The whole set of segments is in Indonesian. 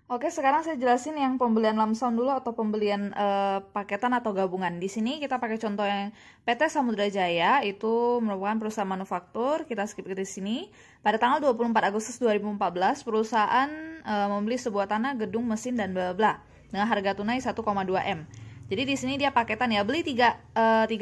Oke, sekarang saya jelasin yang pembelian lump sum dulu atau pembelian paketan atau gabungan. Di sini kita pakai contoh yang PT Samudra Jaya, itu merupakan perusahaan manufaktur. Kita skip ke sini. Pada tanggal 24 Agustus 2014, perusahaan membeli sebuah tanah, gedung, mesin, dan bla bla dengan harga tunai 1,2 M. Jadi di sini dia paketan ya, beli tiga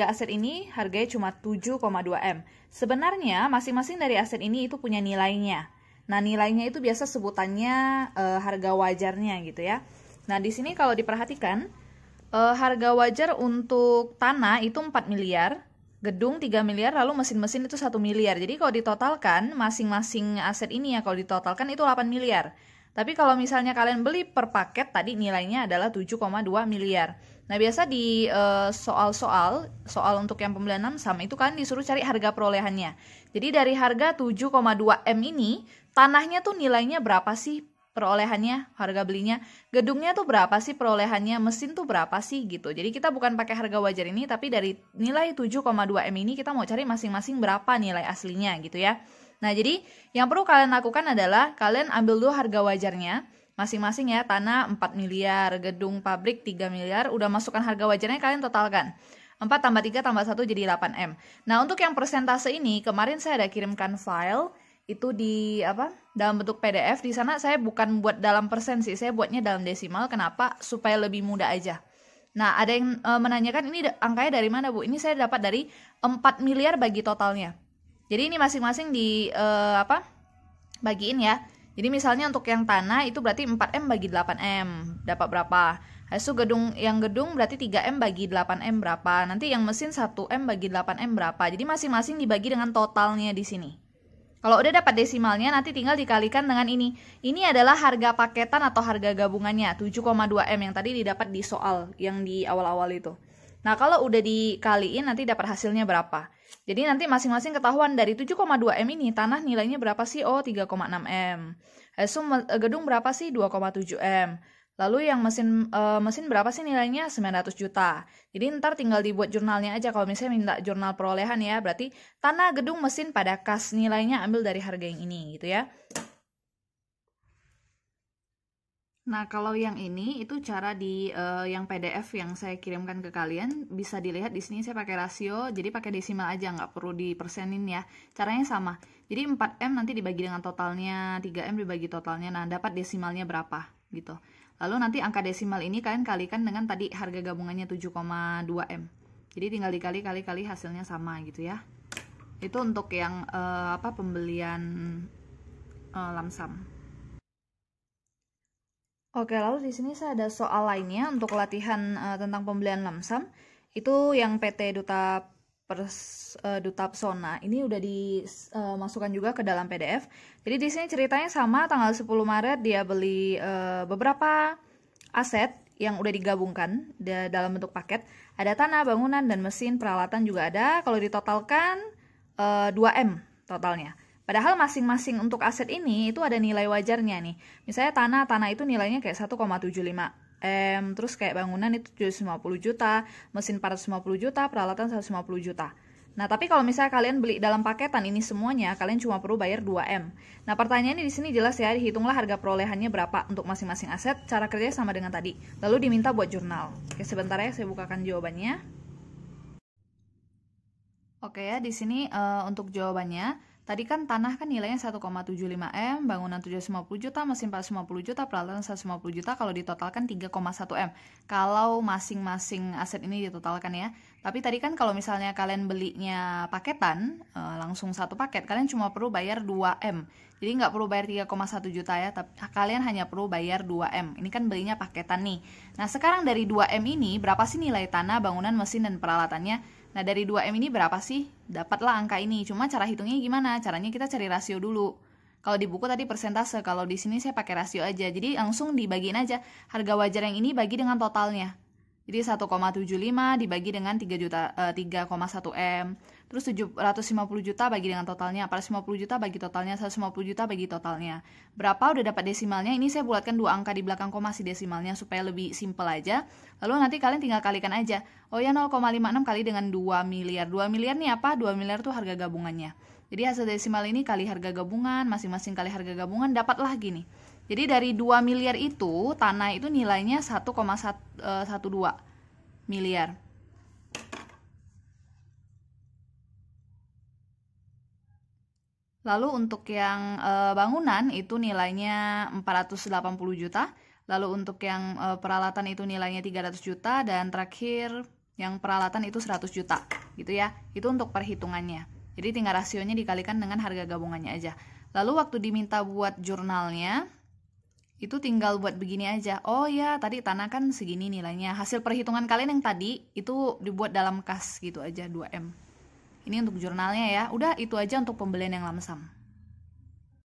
aset ini harganya cuma 7,2 M. Sebenarnya masing-masing dari aset ini itu punya nilainya. Nah, nilainya itu biasa sebutannya harga wajarnya gitu ya. Nah, di sini kalau diperhatikan, harga wajar untuk tanah itu 4 miliar, gedung 3 miliar, lalu mesin-mesin itu 1 miliar. Jadi kalau ditotalkan, masing-masing aset ini ya kalau ditotalkan itu 8 miliar. Tapi kalau misalnya kalian beli per paket, tadi nilainya adalah 7,2 miliar. Nah, biasa di soal untuk yang pembelian lump sum itu kan disuruh cari harga perolehannya. Jadi dari harga 7,2 M ini, tanahnya tuh nilainya berapa sih perolehannya, harga belinya, gedungnya tuh berapa sih perolehannya, mesin tuh berapa sih gitu. Jadi kita bukan pakai harga wajar ini, tapi dari nilai 7,2 M ini kita mau cari masing-masing berapa nilai aslinya gitu ya. Nah, jadi yang perlu kalian lakukan adalah kalian ambil dulu harga wajarnya masing-masing ya, tanah 4 miliar, gedung pabrik 3 miliar, udah masukkan harga wajarnya kalian totalkan. 4 tambah 3 tambah 1 jadi 8M. Nah, untuk yang persentase ini, kemarin saya ada kirimkan file, itu di dalam bentuk PDF. Di sana saya bukan buat dalam persen sih, saya buatnya dalam desimal. Kenapa? Supaya lebih mudah aja. Nah, ada yang menanyakan ini angkanya dari mana, Bu? Ini saya dapat dari 4 miliar bagi totalnya. Jadi ini masing-masing di bagiin ya. Jadi misalnya untuk yang tanah itu berarti 4M bagi 8M, dapat berapa? Habis itu gedung berarti 3M bagi 8M berapa? Nanti yang mesin 1M bagi 8M berapa? Jadi masing-masing dibagi dengan totalnya di sini. Kalau udah dapat desimalnya, nanti tinggal dikalikan dengan ini. Ini adalah harga paketan atau harga gabungannya, 7,2 M yang tadi didapat di soal yang di awal-awal itu. Nah, kalau udah dikaliin, nanti dapat hasilnya berapa. Jadi nanti masing-masing ketahuan dari 7,2 M ini, tanah nilainya berapa sih? Oh, 3,6 M. Gedung berapa sih? 2,7 M. Lalu yang mesin berapa sih nilainya? 900 juta. Jadi ntar tinggal dibuat jurnalnya aja. Kalau misalnya minta jurnal perolehan ya, berarti tanah, gedung, mesin pada kas nilainya ambil dari harga yang ini gitu ya. Nah, kalau yang ini itu cara di yang PDF yang saya kirimkan ke kalian, bisa dilihat di sini saya pakai rasio, jadi pakai desimal aja, nggak perlu dipersenin ya. Caranya sama. Jadi 4M nanti dibagi dengan totalnya, 3M dibagi totalnya, nah dapat desimalnya berapa gitu. Lalu nanti angka desimal ini kalian kalikan dengan tadi harga gabungannya 7,2 M. Jadi tinggal dikali hasilnya sama gitu ya. Itu untuk yang pembelian lump sum. Oke, lalu di sini saya ada soal lainnya untuk latihan tentang pembelian lump sum. Itu yang PT Duta Pesona. Ini udah dimasukkan juga ke dalam PDF. Jadi di sini ceritanya sama, tanggal 10 Maret dia beli beberapa aset yang udah digabungkan dalam bentuk paket. Ada tanah, bangunan, dan mesin, peralatan juga ada. Kalau ditotalkan 2M totalnya. Padahal masing-masing untuk aset ini itu ada nilai wajarnya nih. Misalnya tanah itu nilainya kayak 1,75 M, terus kayak bangunan itu 750 juta, mesin 450 juta, peralatan 150 juta. Nah, tapi kalau misalnya kalian beli dalam paketan ini semuanya, kalian cuma perlu bayar 2M. Nah, pertanyaannya di sini jelas ya, dihitunglah harga perolehannya berapa untuk masing-masing aset, cara kerjanya sama dengan tadi. Lalu diminta buat jurnal. Oke, sebentar ya, saya bukakan jawabannya. Oke ya, di sini untuk jawabannya. Tadi kan tanah kan nilainya 1,75 M, bangunan 750 juta, mesin 450 juta, peralatan 150 juta, kalau ditotalkan 3,1 M. Kalau masing-masing aset ini ditotalkan ya. Tapi tadi kan kalau misalnya kalian belinya paketan, langsung satu paket, kalian cuma perlu bayar 2 M. Jadi nggak perlu bayar 3,1 juta ya, tapi kalian hanya perlu bayar 2 M. Ini kan belinya paketan nih. Nah, sekarang dari 2 M ini, berapa sih nilai tanah, bangunan, mesin, dan peralatannya? Nah, dari 2M ini berapa sih? Dapatlah angka ini. Cuma cara hitungnya gimana? Caranya kita cari rasio dulu. Kalau di buku tadi persentase, kalau di sini saya pakai rasio aja. Jadi langsung dibagiin aja. Harga wajar yang ini bagi dengan totalnya. Jadi 1,75 dibagi dengan 3,1 M. Terus 750 juta bagi dengan totalnya, 450 juta bagi totalnya, 150 juta bagi totalnya. Berapa udah dapat desimalnya? Ini saya buatkan 2 angka di belakang koma si desimalnya supaya lebih simple aja. Lalu nanti kalian tinggal kalikan aja. Oh ya, 0,56 kali dengan 2 miliar. 2 miliar nih apa? 2 miliar tuh harga gabungannya. Jadi hasil desimal ini kali harga gabungan, masing-masing kali harga gabungan, dapatlah gini. Jadi dari 2 miliar itu, tanah itu nilainya 1,12 miliar. Lalu untuk yang bangunan itu nilainya 480 juta. Lalu untuk yang peralatan itu nilainya 300 juta. Dan terakhir yang peralatan itu 100 juta. Gitu ya. Itu untuk perhitungannya. Jadi tinggal rasionya dikalikan dengan harga gabungannya aja. Lalu waktu diminta buat jurnalnya, itu tinggal buat begini aja. Oh ya, tadi tanah kan segini nilainya. Hasil perhitungan kalian yang tadi itu dibuat dalam kas gitu aja, 2M. Ini untuk jurnalnya ya. Udah itu aja untuk pembelian yang lamsam.